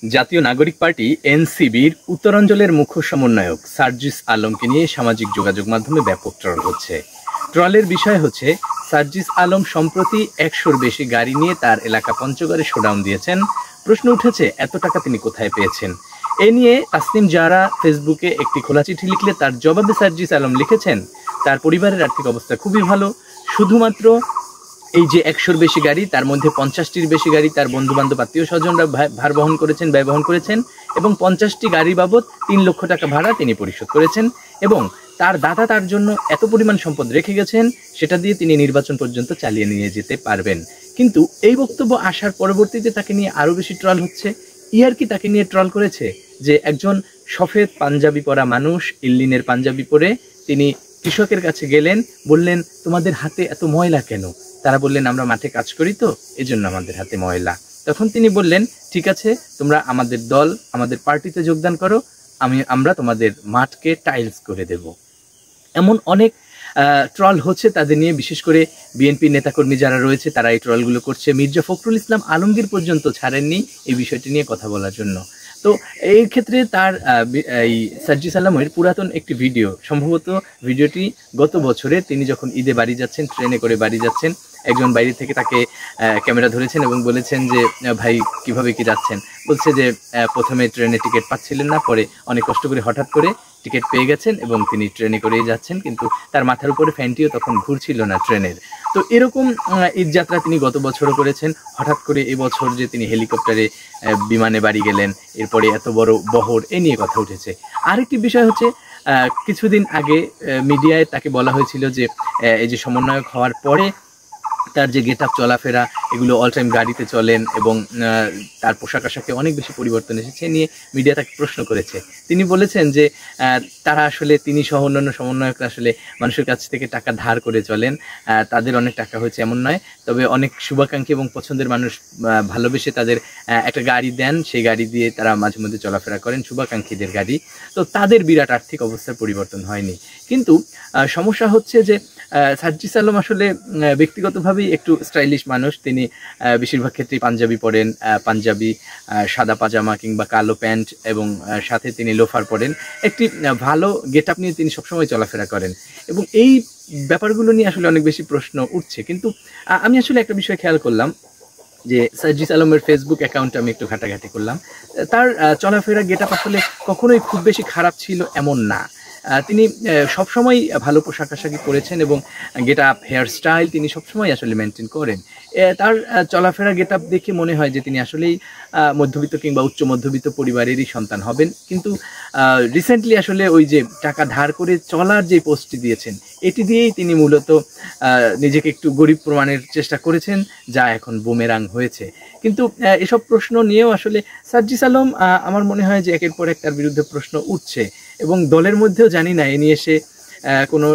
জাতীয় নাগরিক পার্টি এনসিবির উত্তরাঞ্চলের মুখ্য সমন্বয়ক সার্জিস আলমকে নিয়ে সামাজিক যোগাযোগ মাধ্যমে ব্যাপক ট্রল হচ্ছে। ট্রলের বিষয় হচ্ছে, সার্জিস আলম সম্প্রতি 100-র বেশি গাড়ি নিয়ে তার এলাকা পঞ্চগড়ে শোডাউন দিয়েছেন। প্রশ্ন উঠেছে, এত টাকা তিনি কোথায় পেয়েছেন? এ নিয়ে তাসনিম জাহরা ফেসবুকে একটি খোলা চিঠি লিখলে তার জবাবে সার্জিস আলম লিখেছেন, তার পরিবারের আর্থিক অবস্থা খুবই ভালো, শুধুমাত্র এই যে 100-র বেশি গাড়ি, তার মধ্যে 50-টির বেশি গাড়ি তার বন্ধু বান্ধব আত্মীয় স্বজনরা ভার বহন করেছেন, ব্যয় বহন করেছেন, এবং 50টি গাড়ি বাবদ 3 লক্ষ টাকা ভাড়া তিনি পরিশোধ করেছেন, এবং তার দাদা তার জন্য এত পরিমাণ সম্পদ রেখে গেছেন, সেটা দিয়ে তিনি নির্বাচন পর্যন্ত চালিয়ে নিয়ে যেতে পারবেন। কিন্তু এই বক্তব্য আসার পরবর্তীতে তাকে নিয়ে আরও বেশি ট্রল হচ্ছে। ইয়ার্কি তাকে নিয়ে ট্রল করেছে যে একজন সফেদ পাঞ্জাবি পরা মানুষ, ইল্লিনের পাঞ্জাবি পরে তিনি কৃষকের কাছে গেলেন, বললেন, তোমাদের হাতে এত ময়লা কেন? তারা বললেন, আমরা মাঠে কাজ করি তো, এজন্য আমাদের হাতে ময়লা। তখন তিনি বললেন, ঠিক আছে, তোমরা আমাদের দল, আমাদের পার্টিতে যোগদান করো, আমরা তোমাদের মাঠকে টাইলস করে দেব। এমন অনেক ট্রল হচ্ছে তাদের নিয়ে, বিশেষ করে বিএনপি নেতাকর্মী যারা রয়েছে তারা এই ট্রলগুলো করছে। মির্জা ফখরুল ইসলাম আলমগীর পর্যন্ত ছাড়েননি এই বিষয়টি নিয়ে কথা বলার জন্য। তো এই ক্ষেত্রে তার এই সার্জিস আলমের পুরাতন একটি ভিডিও, সম্ভবত ভিডিওটি গত বছরে তিনি যখন ঈদে বাড়ি যাচ্ছেন, ট্রেনে করে বাড়ি যাচ্ছেন, একজন বাইরে থেকে তাকে ক্যামেরা ধরেছেন এবং বলেছেন যে, ভাই কিভাবে কি যাচ্ছেন? বলছে যে প্রথমে ট্রেনে টিকিট পাচ্ছিলেন না, পরে অনেক কষ্ট করে হঠাৎ করে টিকিট পেয়ে গেছেন এবং তিনি ট্রেনে করেই যাচ্ছেন, কিন্তু তার মাথার উপরে ফ্যানটিও তখন ঘুরছিল না ট্রেনের। তো এরকম ঈদযাত্রা তিনি গত বছরও করেছেন। হঠাৎ করে এবছর যে তিনি হেলিকপ্টারে বিমানে বাড়ি গেলেন, এরপরে এত বড় বহর, এ নিয়ে কথা উঠেছে। আরেকটি বিষয় হচ্ছে, কিছুদিন আগে মিডিয়ায় তাকে বলা হয়েছিল যে এই যে সমন্বয়ক হওয়ার পরে তার যে গেট আপ, চলাফেরা, এগুলো অল টাইম গাড়িতে চলেন এবং তার পোশাক আশাকে অনেক বেশি পরিবর্তন এসেছে নিয়ে মিডিয়া তাকে প্রশ্ন করেছে। তিনি বলেছেন যে তারা আসলে, তিনি সহ অন্যান্য সমন্বয়করা আসলে মানুষের কাছ থেকে টাকা ধার করে চলেন, তাদের অনেক টাকা হয়েছে এমন নয়, তবে অনেক শুভাকাঙ্ক্ষী এবং পছন্দের মানুষ ভালোবেসে তাদের একটা গাড়ি দেন, সেই গাড়ি দিয়ে তারা মাঝে মধ্যে চলাফেরা করেন, শুভাকাঙ্ক্ষীদের গাড়ি। তো তাদের বিরাট আর্থিক অবস্থার পরিবর্তন হয়নি। কিন্তু সমস্যা হচ্ছে যে সার্জিস আলম আসলে ব্যক্তিগতভাবেই একটু স্টাইলিশ মানুষ। তিনি বেশিরভাগ ক্ষেত্রেই পাঞ্জাবি পরেন, পাঞ্জাবি, সাদা পাজামা কিংবা কালো প্যান্ট, এবং সাথে তিনি লোফার পরেন। একটি ভালো গেট আপ নিয়ে তিনি সবসময় চলাফেরা করেন, এবং এই ব্যাপারগুলো নিয়ে আসলে অনেক বেশি প্রশ্ন উঠছে। কিন্তু আমি আসলে একটা বিষয় খেয়াল করলাম যে সার্জিস আলমের ফেসবুক অ্যাকাউন্টে আমি একটু ঘাটাঘাটি করলাম, তার চলাফেরা গেট আপ আসলে কখনোই খুব বেশি খারাপ ছিল এমন না। তিনি সবসময় ভালো পোশাক আশাকই পরেছেন এবং গেট আপ, হেয়ার স্টাইল তিনি সবসময় আসলে মেনটেন করেন। তার চলাফেরা গেট আপ দেখে মনে হয় যে তিনি আসলেই মধ্যবিত্ত কিংবা উচ্চ মধ্যবিত্ত পরিবারেরই সন্তান হবেন। কিন্তু রিসেন্টলি আসলে ওই যে টাকা ধার করে চলার যে পোস্টটি দিয়েছেন, এটি দিয়েই তিনি মূলত নিজেকে একটু গরিব প্রমাণের চেষ্টা করেছেন, যা এখন বুমেরাং হয়েছে। কিন্তু এসব প্রশ্ন নিয়েও আসলে সার্জিস আলম, আমার মনে হয় যে একের পর এক তার বিরুদ্ধে প্রশ্ন উঠছে, এবং দলের মধ্যেও জানি না এ নিয়ে সে কোনো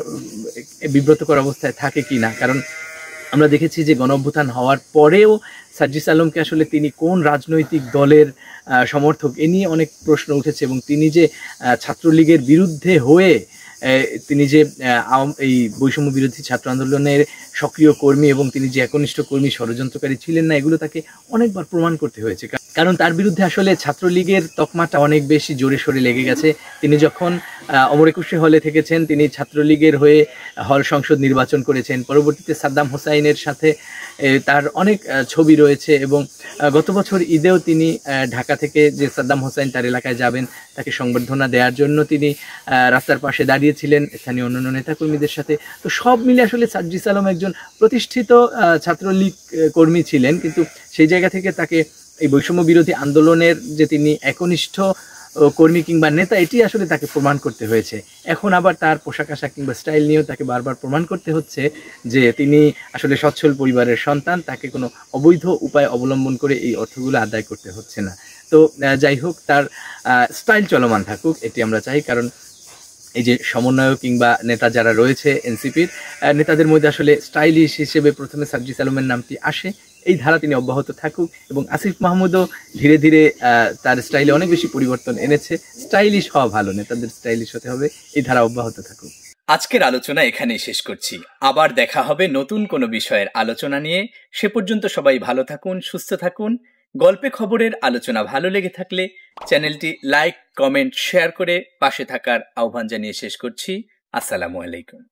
বিব্রতকর অবস্থায় থাকে কি না। কারণ আমরা দেখেছি যে গণঅভ্যুত্থান হওয়ার পরেও সার্জিস আলমকে আসলে তিনি কোন রাজনৈতিক দলের সমর্থক, এ নিয়ে অনেক প্রশ্ন উঠেছে, এবং তিনি যে ছাত্রলীগের বিরুদ্ধে হয়ে তিনি যে এই বৈষম্য বিরোধী ছাত্র আন্দোলনের সক্রিয় কর্মী এবং তিনি যে একনিষ্ঠ কর্মী, ষড়যন্ত্রকারী ছিলেন না, এগুলো তাকে অনেকবার প্রমাণ করতে হয়েছে। কারণ তার বিরুদ্ধে আসলে ছাত্রলীগের তকমাটা অনেক বেশি জোরে সোরে লেগে গেছে। তিনি যখন অমর একুশে হলে থেকেছেন, তিনি ছাত্রলীগের হয়ে হল সংসদ নির্বাচন করেছেন। পরবর্তীতে সাদ্দাম হোসাইনের সাথে তার অনেক ছবি রয়েছে, এবং গত বছর ঈদেও তিনি ঢাকা থেকে যে সাদ্দাম হোসাইন তার এলাকায় যাবেন, তাকে সংবর্ধনা দেওয়ার জন্য তিনি রাস্তার পাশে দাঁড়িয়েছিলেন স্থানীয় অন্যান্য নেতাকর্মীদের সাথে। তো সব মিলে আসলে সার্জিস আলম একজন প্রতিষ্ঠিত ছাত্রলীগ কর্মী ছিলেন, কিন্তু সেই জায়গা থেকে তাকে এই বৈষম্য বিরোধী আন্দোলনের যে তিনি একনিষ্ঠ কর্মী কিংবা নেতা, এটি আসলে তাকে প্রমাণ করতে হয়েছে। এখন আবার তার পোশাক আশাক কিংবা স্টাইল নিয়েও তাকে বারবার প্রমাণ করতে হচ্ছে যে তিনি আসলে সচ্ছল পরিবারের সন্তান, তাকে কোনো অবৈধ উপায় অবলম্বন করে এই অর্থগুলো আদায় করতে হচ্ছে না। তো যাই হোক, তার স্টাইল চলমান থাকুক, এটি আমরা চাই। কারণ এই যে সমন্বয়ক কিংবা নেতা যারা রয়েছে এনসিপির, নেতাদের মধ্যে আসলে স্টাইলিশ হিসেবে প্রথমে সার্জিস আলমের নামটি আসে। এই ধারা তিনি অব্যাহত থাকুক, এবং আসিফ মাহমুদও ধীরে ধীরে তার স্টাইলে অনেক বেশি পরিবর্তন এনেছে। স্টাইলিশ হওয়া ভালো, নেতাদের স্টাইলিশ হতে হবে, এই ধারা অব্যাহত থাকুক। আজকের আলোচনা এখানেই শেষ করছি। আবার দেখা হবে নতুন কোনো বিষয়ের আলোচনা নিয়ে। সে পর্যন্ত সবাই ভালো থাকুন, সুস্থ থাকুন। গল্পে খবরের আলোচনা ভালো লেগে থাকলে চ্যানেলটি লাইক, কমেন্ট, শেয়ার করে পাশে থাকার আহ্বান জানিয়ে শেষ করছি। আসসালামু আলাইকুম।